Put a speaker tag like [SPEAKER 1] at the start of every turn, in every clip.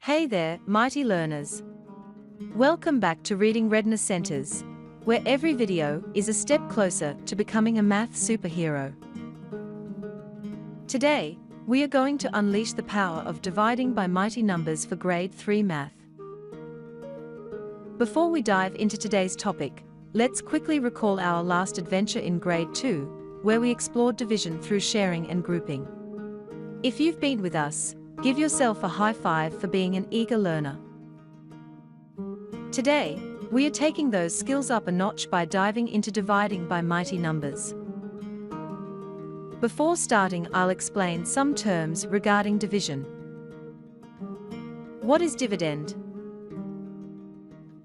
[SPEAKER 1] Hey there, mighty learners. Welcome back to Reading Readiness Centers, where every video is a step closer to becoming a math superhero. Today, we are going to unleash the power of dividing by mighty numbers for Grade 3 Math. Before we dive into today's topic, let's quickly recall our last adventure in Grade 2, where we explored division through sharing and grouping. If you've been with us, give yourself a high five for being an eager learner. Today, we are taking those skills up a notch by diving into dividing by mighty numbers. Before starting, I'll explain some terms regarding division. What is dividend?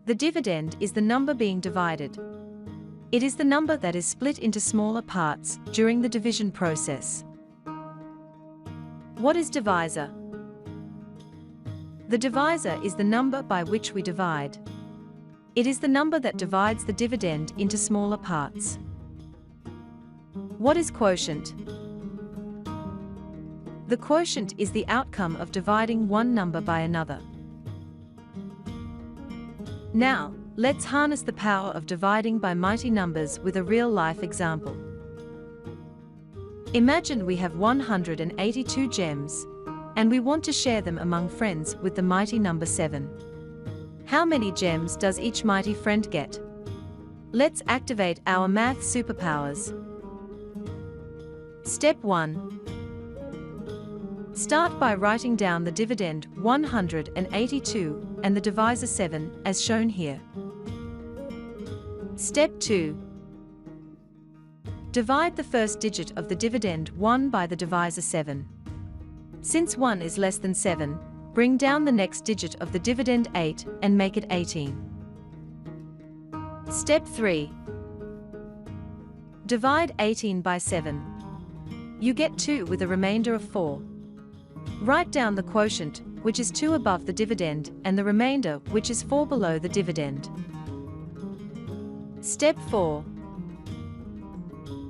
[SPEAKER 1] The dividend is the number being divided. It is the number that is split into smaller parts during the division process. What is divisor? The divisor is the number by which we divide. It is the number that divides the dividend into smaller parts. What is quotient? The quotient is the outcome of dividing one number by another. Now, let's harness the power of dividing by mighty numbers with a real-life example. Imagine we have 182 gems, and we want to share them among friends with the mighty number 7. How many gems does each mighty friend get? Let's activate our math superpowers. Step 1. Start by writing down the dividend 182 and the divisor 7 as shown here. Step 2. Divide the first digit of the dividend 1 by the divisor 7. Since 1 is less than 7, bring down the next digit of the dividend 8 and make it 18. Step 3. Divide 18 by 7. You get 2 with a remainder of 4. Write down the quotient, which is 2 above the dividend, and the remainder, which is 4 below the dividend. Step 4.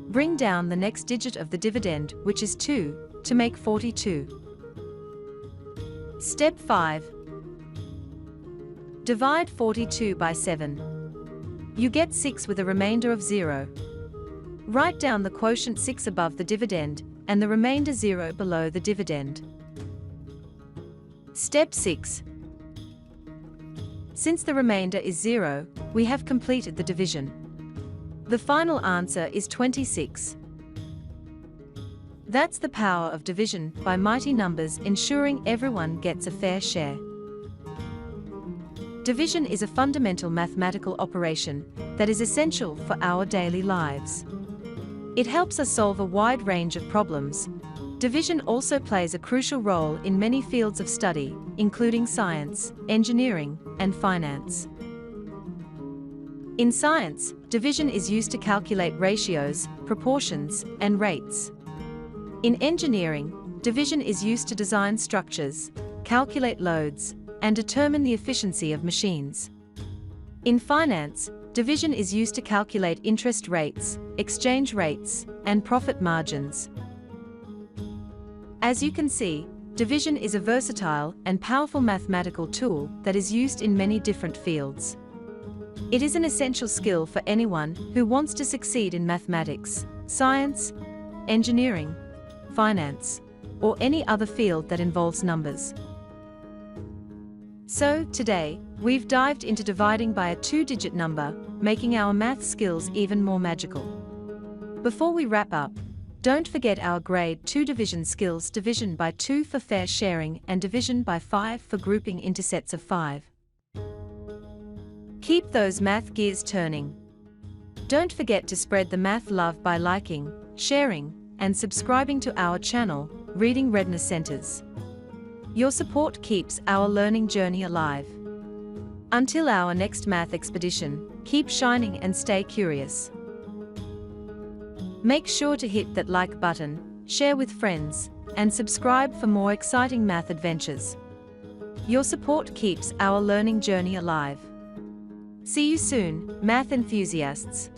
[SPEAKER 1] Bring down the next digit of the dividend, which is 2, to make 42. Step 5. Divide 42 by 7. You get 6 with a remainder of 0. Write down the quotient 6 above the dividend, and the remainder 0 below the dividend. Step 6. Since the remainder is 0, we have completed the division. The final answer is 26. That's the power of division by mighty numbers, ensuring everyone gets a fair share. Division is a fundamental mathematical operation that is essential for our daily lives. It helps us solve a wide range of problems. Division also plays a crucial role in many fields of study, including science, engineering, and finance. In science, division is used to calculate ratios, proportions, and rates. In engineering, division is used to design structures, calculate loads, and determine the efficiency of machines. In finance, division is used to calculate interest rates, exchange rates, and profit margins. As you can see, division is a versatile and powerful mathematical tool that is used in many different fields. It is an essential skill for anyone who wants to succeed in mathematics, science, engineering, finance, or any other field that involves numbers. So, today, we've dived into dividing by a 2-digit number, making our math skills even more magical. Before we wrap up, don't forget our Grade 2 division skills: division by 2 for fair sharing and division by 5 for grouping into sets of 5. Keep those math gears turning. Don't forget to spread the math love by liking, sharing, and subscribing to our channel, Reading Readiness Centers. Your support keeps our learning journey alive. Until our next math expedition, keep shining and stay curious. Make sure to hit that like button, share with friends, and subscribe for more exciting math adventures. Your support keeps our learning journey alive. See you soon, math enthusiasts.